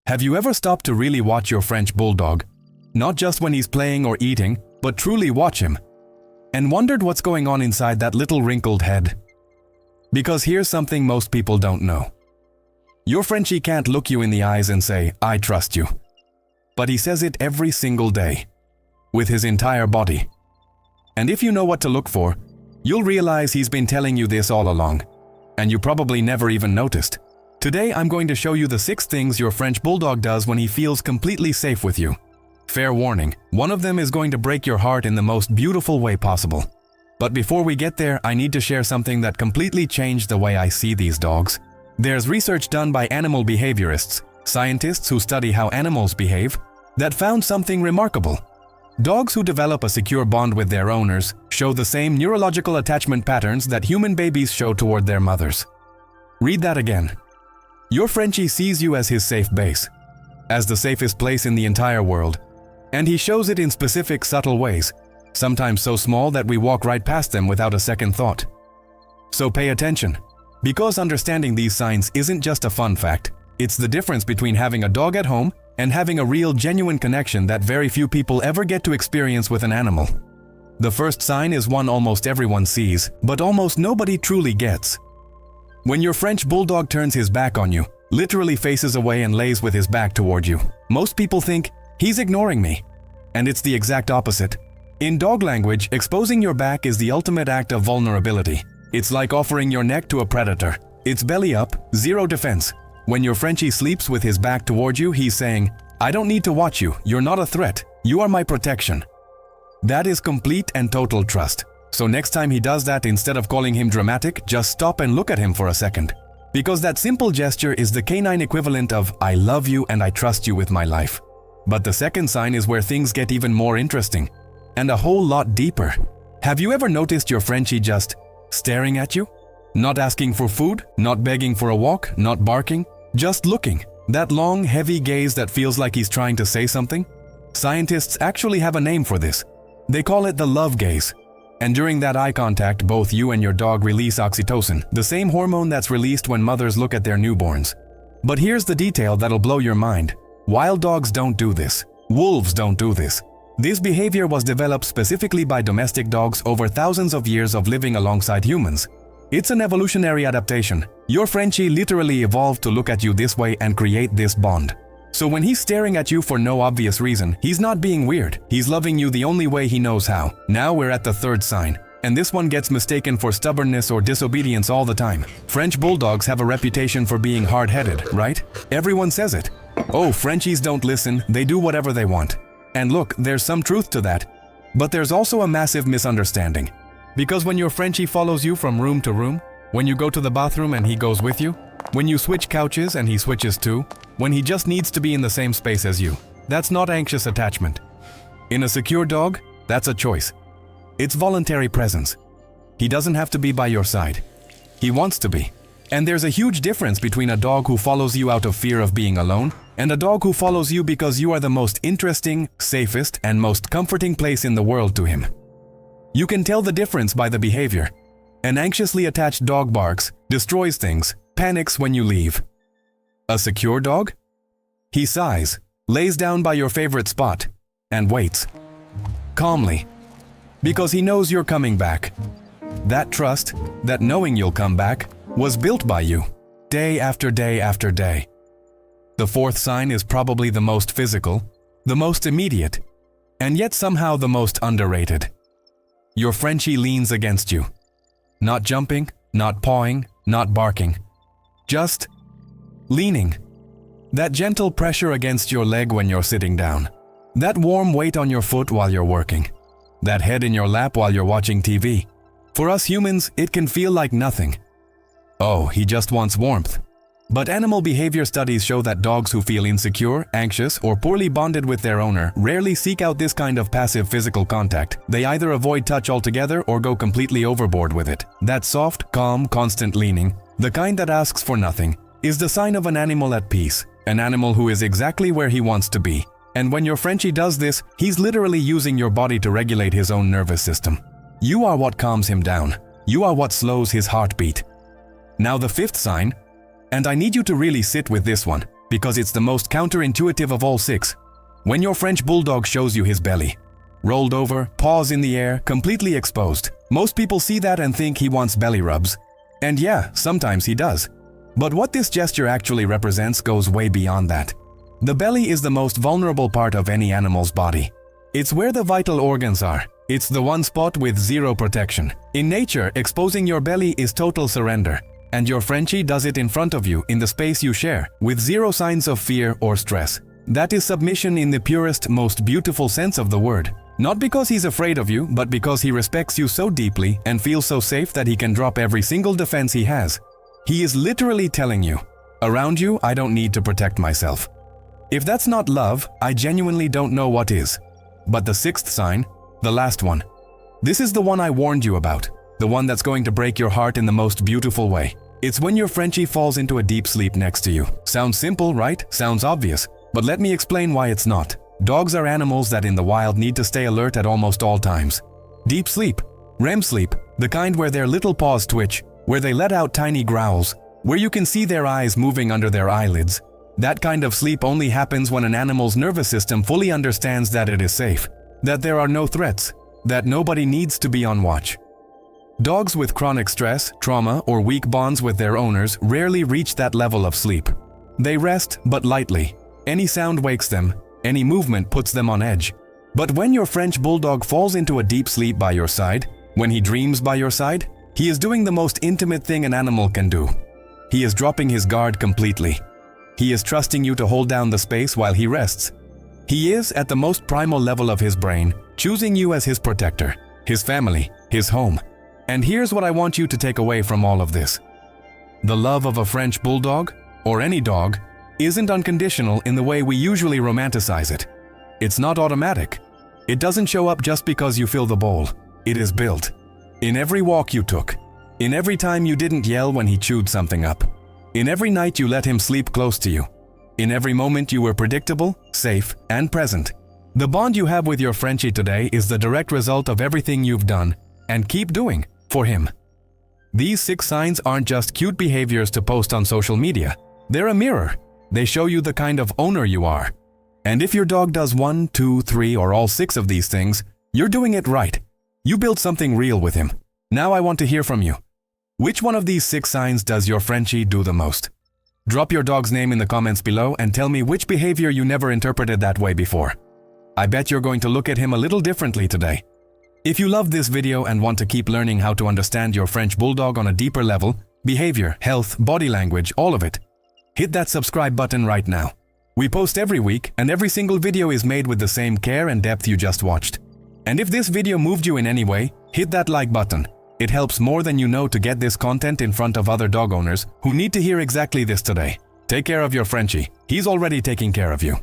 Have you ever stopped to really watch your French Bulldog? Not just when he's playing or eating, but truly watch him. And wondered what's going on inside that little wrinkled head? Because here's something most people don't know. Your Frenchie can't look you in the eyes and say, "I trust you." But he says it every single day, with his entire body. And if you know what to look for, you'll realize he's been telling you this all along, and you probably never even noticed. Today, I'm going to show you the 6 things your French Bulldog does when he feels completely safe with you. Fair warning, one of them is going to break your heart in the most beautiful way possible. But before we get there, I need to share something that completely changed the way I see these dogs. There's research done by animal behaviorists, scientists who study how animals behave, that found something remarkable. Dogs who develop a secure bond with their owners show the same neurological attachment patterns that human babies show toward their mothers. Read that again. Your Frenchie sees you as his safe base, as the safest place in the entire world, and he shows it in specific subtle ways, sometimes so small that we walk right past them without a second thought. So pay attention, because understanding these signs isn't just a fun fact, it's the difference between having a dog at home and having a real, genuine connection that very few people ever get to experience with an animal. The first sign is one almost everyone sees, but almost nobody truly gets. When your French Bulldog turns his back on you, literally faces away and lays with his back toward you, most people think, "He's ignoring me." And it's the exact opposite. In dog language, exposing your back is the ultimate act of vulnerability. It's like offering your neck to a predator. It's belly up, zero defense. When your Frenchie sleeps with his back toward you, he's saying, "I don't need to watch you. You're not a threat. You are my protection." That is complete and total trust. So next time he does that, instead of calling him dramatic, just stop and look at him for a second. Because that simple gesture is the canine equivalent of, "I love you and I trust you with my life." But the second sign is where things get even more interesting, and a whole lot deeper. Have you ever noticed your Frenchie just staring at you? Not asking for food, not begging for a walk, not barking, just looking. That long, heavy gaze that feels like he's trying to say something? Scientists actually have a name for this. They call it the love gaze. And during that eye contact, both you and your dog release oxytocin, the same hormone that's released when mothers look at their newborns. But here's the detail that'll blow your mind. Wild dogs don't do this. Wolves don't do this. This behavior was developed specifically by domestic dogs over thousands of years of living alongside humans. It's an evolutionary adaptation. Your Frenchie literally evolved to look at you this way and create this bond. So when he's staring at you for no obvious reason, he's not being weird. He's loving you the only way he knows how. Now we're at the third sign, and this one gets mistaken for stubbornness or disobedience all the time. French Bulldogs have a reputation for being hard-headed, right? Everyone says it. "Oh, Frenchies don't listen, they do whatever they want." And look, there's some truth to that. But there's also a massive misunderstanding. Because when your Frenchie follows you from room to room, when you go to the bathroom and he goes with you, when you switch couches and he switches too, when he just needs to be in the same space as you, that's not anxious attachment. In a secure dog, that's a choice. It's voluntary presence. He doesn't have to be by your side. He wants to be. And there's a huge difference between a dog who follows you out of fear of being alone and a dog who follows you because you are the most interesting, safest, and most comforting place in the world to him. You can tell the difference by the behavior. An anxiously attached dog barks, destroys things, panics when you leave. A secure dog? He sighs, lays down by your favorite spot, and waits. Calmly. Because he knows you're coming back. That trust, that knowing you'll come back, was built by you, day after day after day. The fourth sign is probably the most physical, the most immediate, and yet somehow the most underrated. Your Frenchie leans against you. Not jumping, not pawing, not barking. Just leaning. That gentle pressure against your leg when you're sitting down. That warm weight on your foot while you're working. That head in your lap while you're watching TV. For us humans, it can feel like nothing. Oh, he just wants warmth. But animal behavior studies show that dogs who feel insecure, anxious, or poorly bonded with their owner rarely seek out this kind of passive physical contact. They either avoid touch altogether or go completely overboard with it. That soft, calm, constant leaning, the kind that asks for nothing, is the sign of an animal at peace, an animal who is exactly where he wants to be. And when your Frenchie does this, he's literally using your body to regulate his own nervous system. You are what calms him down. You are what slows his heartbeat. Now the fifth sign, and I need you to really sit with this one. because it's the most counterintuitive of all 6. When your French Bulldog shows you his belly, rolled over, paws in the air, completely exposed, most people see that and think he wants belly rubs. And yeah, sometimes he does. But what this gesture actually represents goes way beyond that. The belly is the most vulnerable part of any animal's body. It's where the vital organs are. It's the one spot with zero protection. In nature, exposing your belly is total surrender. And your Frenchie does it in front of you in the space you share, with zero signs of fear or stress. That is submission in the purest, most beautiful sense of the word. Not because he's afraid of you, but because he respects you so deeply and feels so safe that he can drop every single defense he has. He is literally telling you, around you, I don't need to protect myself. If that's not love, I genuinely don't know what is. But the 6th sign, the last one. This is the one I warned you about. The one that's going to break your heart in the most beautiful way. It's when your Frenchie falls into a deep sleep next to you. Sounds simple, right? Sounds obvious. But let me explain why it's not. Dogs are animals that in the wild need to stay alert at almost all times. Deep sleep, REM sleep, the kind where their little paws twitch, where they let out tiny growls, where you can see their eyes moving under their eyelids. That kind of sleep only happens when an animal's nervous system fully understands that it is safe, that there are no threats, that nobody needs to be on watch. Dogs with chronic stress, trauma, or weak bonds with their owners rarely reach that level of sleep. They rest, but lightly. Any sound wakes them, any movement puts them on edge. But when your French Bulldog falls into a deep sleep by your side, when he dreams by your side, he is doing the most intimate thing an animal can do. He is dropping his guard completely. He is trusting you to hold down the space while he rests. He is, at the most primal level of his brain, choosing you as his protector, his family, his home. And here's what I want you to take away from all of this. The love of a French Bulldog, or any dog, isn't unconditional in the way we usually romanticize it. It's not automatic. It doesn't show up just because you fill the bowl. It is built. In every walk you took. In every time you didn't yell when he chewed something up. In every night you let him sleep close to you. In every moment you were predictable, safe, and present. The bond you have with your Frenchie today is the direct result of everything you've done and keep doing for him. These 6 signs aren't just cute behaviors to post on social media. They're a mirror. They show you the kind of owner you are. And if your dog does 1, 2, 3, or all 6 of these things, you're doing it right. You built something real with him. Now I want to hear from you. Which one of these 6 signs does your Frenchie do the most? Drop your dog's name in the comments below and tell me which behavior you never interpreted that way before. I bet you're going to look at him a little differently today. If you loved this video and want to keep learning how to understand your French Bulldog on a deeper level, behavior, health, body language, all of it, hit that subscribe button right now. We post every week and every single video is made with the same care and depth you just watched. And if this video moved you in any way, hit that like button. It helps more than you know to get this content in front of other dog owners who need to hear exactly this today. Take care of your Frenchie. He's already taking care of you.